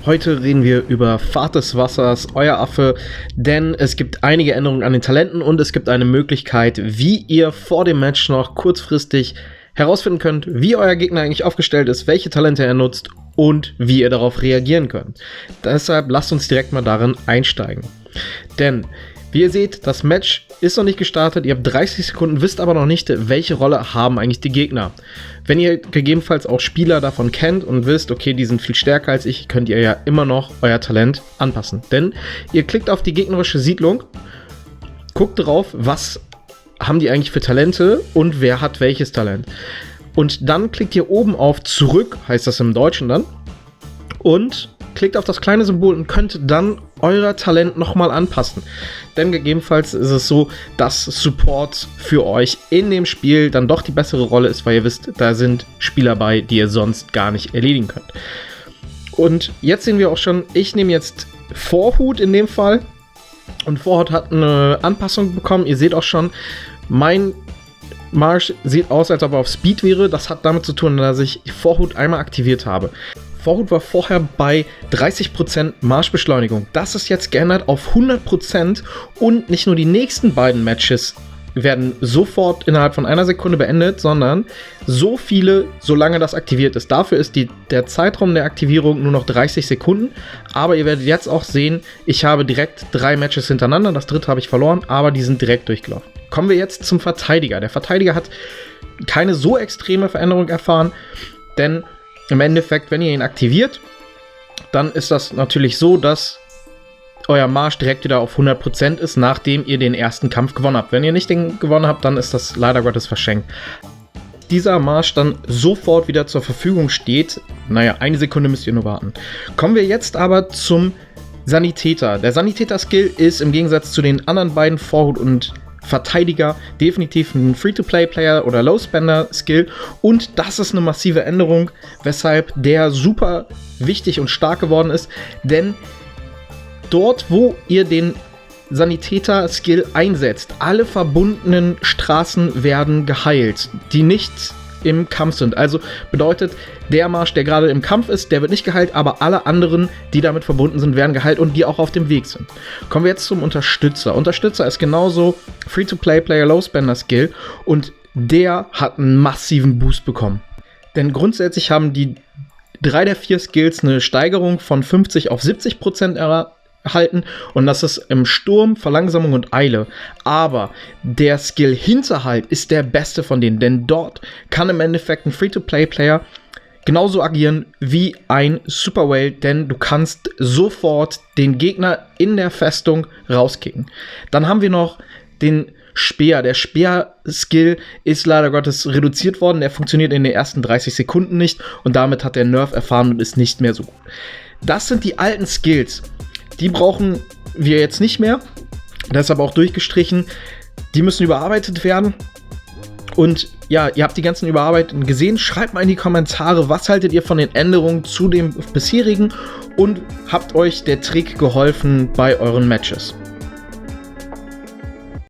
Heute reden wir über Fahrt des Wassers, euer Affe, denn es gibt einige Änderungen an den Talenten und es gibt eine Möglichkeit, wie ihr vor dem Match noch kurzfristig herausfinden könnt, wie euer Gegner eigentlich aufgestellt ist, welche Talente er nutzt und wie ihr darauf reagieren könnt. Deshalb lasst uns direkt mal darin einsteigen. Denn, wie ihr seht, das Match ist noch nicht gestartet, ihr habt 30 Sekunden, wisst aber noch nicht, welche Rolle haben eigentlich die Gegner. Wenn ihr gegebenenfalls auch Spieler davon kennt und wisst, okay, die sind viel stärker als ich, könnt ihr ja immer noch euer Talent anpassen. Denn ihr klickt auf die gegnerische Siedlung, guckt drauf, was haben die eigentlich für Talente und wer hat welches Talent. Und dann klickt ihr oben auf Zurück, heißt das im Deutschen dann, und klickt auf das kleine Symbol und könnt dann euer Talent nochmal anpassen. Denn gegebenenfalls ist es so, dass Support für euch in dem Spiel dann doch die bessere Rolle ist, weil ihr wisst, da sind Spieler bei, die ihr sonst gar nicht erledigen könnt. Und jetzt sehen wir auch schon, ich nehme jetzt Vorhut in dem Fall. Und Vorhut hat eine Anpassung bekommen. Ihr seht auch schon, mein Marsch sieht aus, als ob er auf Speed wäre. Das hat damit zu tun, dass ich Vorhut einmal aktiviert habe. Vorhut war vorher bei 30% Marschbeschleunigung. Das ist jetzt geändert auf 100% und nicht nur die nächsten beiden Matches werden sofort innerhalb von einer Sekunde beendet, sondern so viele, solange das aktiviert ist. Dafür ist der Zeitraum der Aktivierung nur noch 30 Sekunden, aber ihr werdet jetzt auch sehen, ich habe direkt 3 Matches hintereinander, das dritte habe ich verloren, aber die sind direkt durchgelaufen. Kommen wir jetzt zum Verteidiger. Der Verteidiger hat keine so extreme Veränderung erfahren, denn im Endeffekt, wenn ihr ihn aktiviert, dann ist das natürlich so, dass euer Marsch direkt wieder auf 100% ist, nachdem ihr den ersten Kampf gewonnen habt. Wenn ihr nicht den gewonnen habt, dann ist das leider Gottes verschenkt. Dieser Marsch dann sofort wieder zur Verfügung steht, naja, eine Sekunde müsst ihr nur warten. Kommen wir jetzt aber zum Sanitäter. Der Sanitäter-Skill ist im Gegensatz zu den anderen beiden Vorhut und Verteidiger definitiv ein Free-to-Play-Player oder Low-Spender-Skill und das ist eine massive Änderung, weshalb der super wichtig und stark geworden ist, denn dort, wo ihr den Sanitäter-Skill einsetzt, alle verbundenen Straßen werden geheilt, die nicht im Kampf sind. Also bedeutet, der Marsch, der gerade im Kampf ist, der wird nicht geheilt, aber alle anderen, die damit verbunden sind, werden geheilt und die auch auf dem Weg sind. Kommen wir jetzt zum Unterstützer. Unterstützer ist genauso Free-to-Play-Player Low-Spender-Skill und der hat einen massiven Boost bekommen. Denn grundsätzlich haben die 3 der 4 Skills eine Steigerung von 50 auf 70% erhalten und das ist im Sturm, Verlangsamung und Eile. Aber der Skill Hinterhalt ist der beste von denen, denn dort kann im Endeffekt ein Free-to-Play-Player genauso agieren wie ein Super Whale, denn du kannst sofort den Gegner in der Festung rauskicken. Dann haben wir noch den Speer. Der Speer-Skill ist leider Gottes reduziert worden, der funktioniert in den ersten 30 Sekunden nicht und damit hat der Nerf erfahren und ist nicht mehr so gut. Das sind die alten Skills. Die brauchen wir jetzt nicht mehr, deshalb auch durchgestrichen. Die müssen überarbeitet werden. Und ja, ihr habt die ganzen Überarbeitungen gesehen. Schreibt mal in die Kommentare, was haltet ihr von den Änderungen zu dem bisherigen und habt euch der Trick geholfen bei euren Matches.